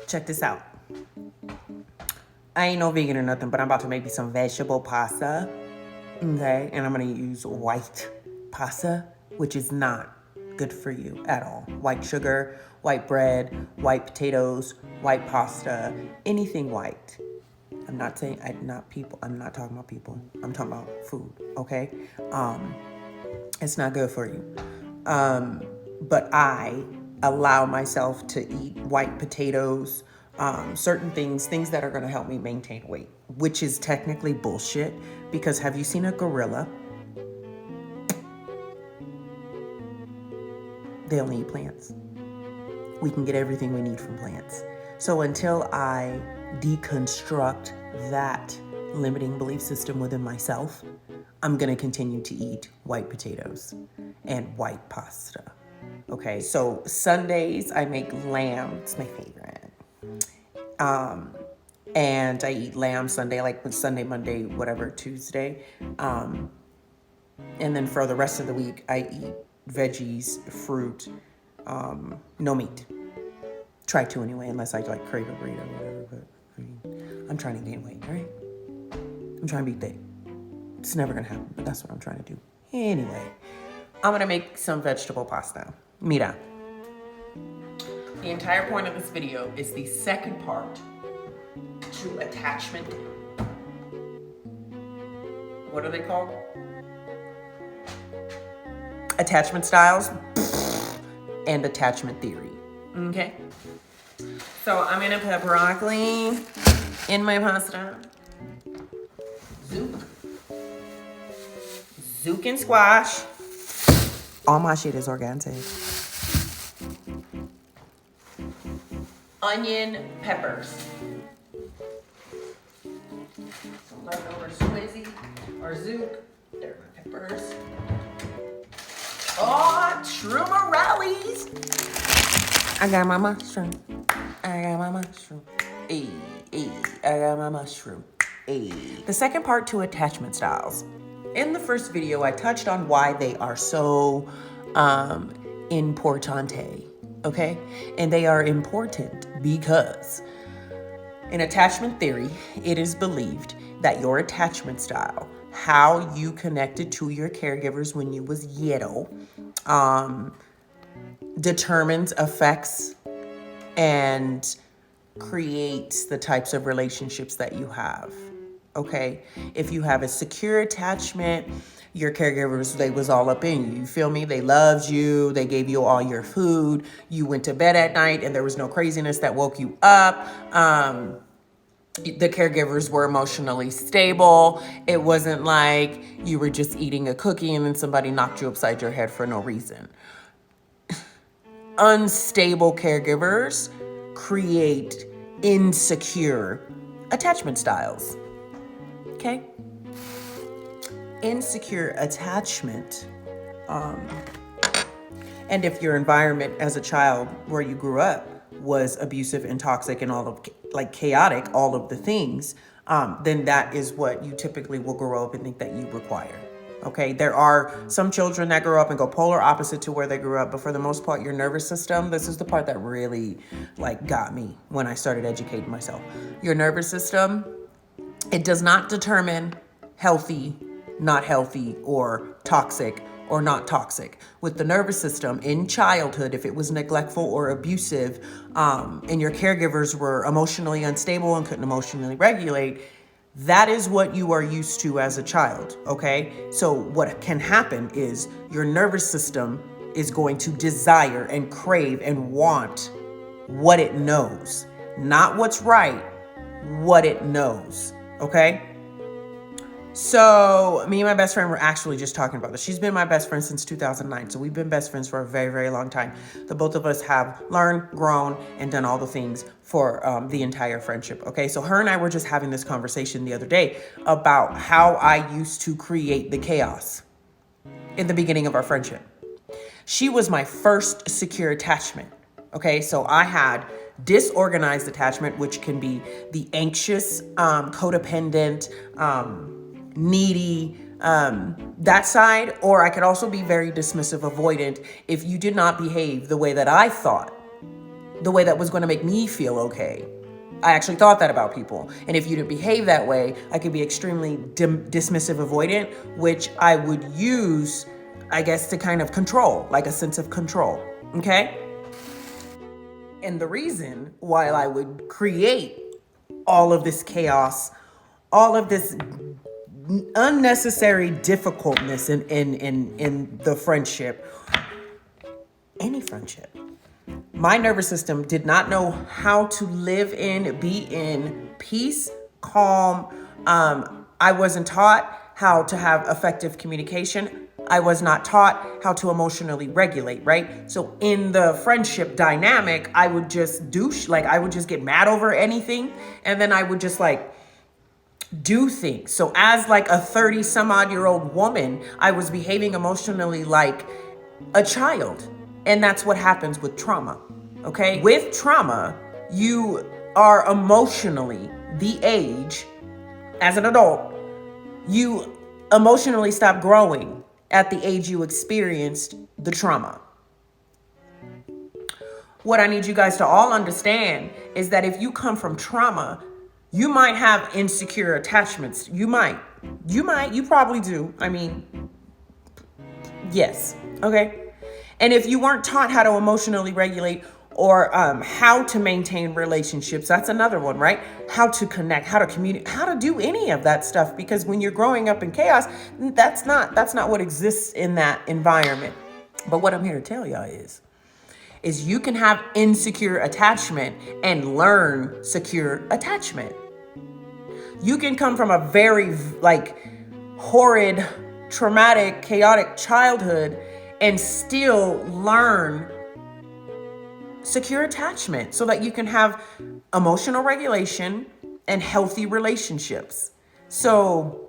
Check this out. I ain't no vegan or nothing, but I'm about to make me some vegetable pasta. Okay, and I'm gonna use white pasta, which is not good for you at all. White sugar, white bread, white potatoes, white pasta, anything white. I'm not talking about people. I'm talking about food, okay? It's not good for you. But I allow myself to eat white potatoes, certain things that are going to help me maintain weight, which is technically bullshit because have you seen a gorilla? They only eat plants. We can get everything we need from plants. So until I deconstruct that limiting belief system within myself, I'm going to continue to eat white potatoes and white pasta. Okay, so Sundays I make lamb. It's my favorite. And I eat lamb Sunday, like Sunday, Monday, whatever, Tuesday. And then for the rest of the week, I eat veggies, fruit, no meat. Try to anyway, unless I like crave a burrito or whatever. But I mean, I'm trying to gain weight, right? I'm trying to be thick. It's never gonna happen, but that's what I'm trying to do. Anyway, I'm gonna make some vegetable pasta. Mira. The entire point of this video is the second part to attachment. What are they called? Attachment styles and attachment theory. Okay? So I'm gonna put broccoli in my pasta. Zook and squash. All my shit is organic. Onion, peppers. Some leftover squizzy or zook. There are my peppers. Oh, true Morales. I got my mushroom. I got my mushroom. Ay, ay, I got my mushroom. Ay. The second part to attachment styles. In the first video, I touched on why they are so importante, okay? And they are important because in attachment theory, it is believed that your attachment style, how you connected to your caregivers when you was little, determines, affects, and creates the types of relationships that you have. Okay, if you have a secure attachment, your caregivers, they was all up in you. You feel me? They loved you. They gave you all your food. You went to bed at night and there was no craziness that woke you up. The caregivers were emotionally stable. It wasn't like you were just eating a cookie and then somebody knocked you upside your head for no reason. Unstable caregivers create insecure attachment styles. Okay? Insecure attachment. And if your environment as a child where you grew up was abusive and toxic and all of like chaotic, all of the things, then that is what you typically will grow up and think that you require. Okay, there are some children that grow up and go polar opposite to where they grew up, but for the most part, your nervous system, this is the part that really like got me when I started educating myself. Your nervous system, it does not determine healthy, not healthy, or toxic or not toxic. With the nervous system in childhood, if it was neglectful or abusive, and your caregivers were emotionally unstable and couldn't emotionally regulate, that is what you are used to as a child, okay? So what can happen is your nervous system is going to desire and crave and want what it knows, not what's right, what it knows, okay? So me and my best friend were actually just talking about this. She's been my best friend since 2009. So we've been best friends for a very, very long time. The both of us have learned, grown, and done all the things for the entire friendship. Okay, so her and I were just having this conversation the other day about how I used to create the chaos in the beginning of our friendship. She was my first secure attachment. Okay, so I had disorganized attachment, which can be the anxious, codependent, needy, that side, or I could also be very dismissive, avoidant if you did not behave the way that I thought the way that was going to make me feel okay. I actually thought that about people. And if you didn't behave that way, I could be extremely dismissive avoidant, which I would use, I guess, to kind of control, like a sense of control. Okay? And the reason why I would create all of this chaos, all of this unnecessary difficultness in the friendship, any friendship. My nervous system did not know how to live be in peace, calm. I wasn't taught how to have effective communication. I was not taught how to emotionally regulate, right? So in the friendship dynamic, I would just I would just get mad over anything. And then I would just do things. So as a 30 some odd year old woman, I was behaving emotionally like a child. And that's what happens with trauma. Okay. With trauma, you are emotionally the age as an adult, you emotionally stop growing at the age you experienced the trauma. What I need you guys to all understand is that if you come from trauma, you might have insecure attachments. You probably do. I mean, yes. Okay. And if you weren't taught how to emotionally regulate or how to maintain relationships, that's another one, right? How to connect, how to communicate, how to do any of that stuff. Because when you're growing up in chaos, that's not what exists in that environment. But what I'm here to tell y'all is you can have insecure attachment and learn secure attachment. You can come from a very horrid, traumatic, chaotic childhood and still learn secure attachment so that you can have emotional regulation and healthy relationships. So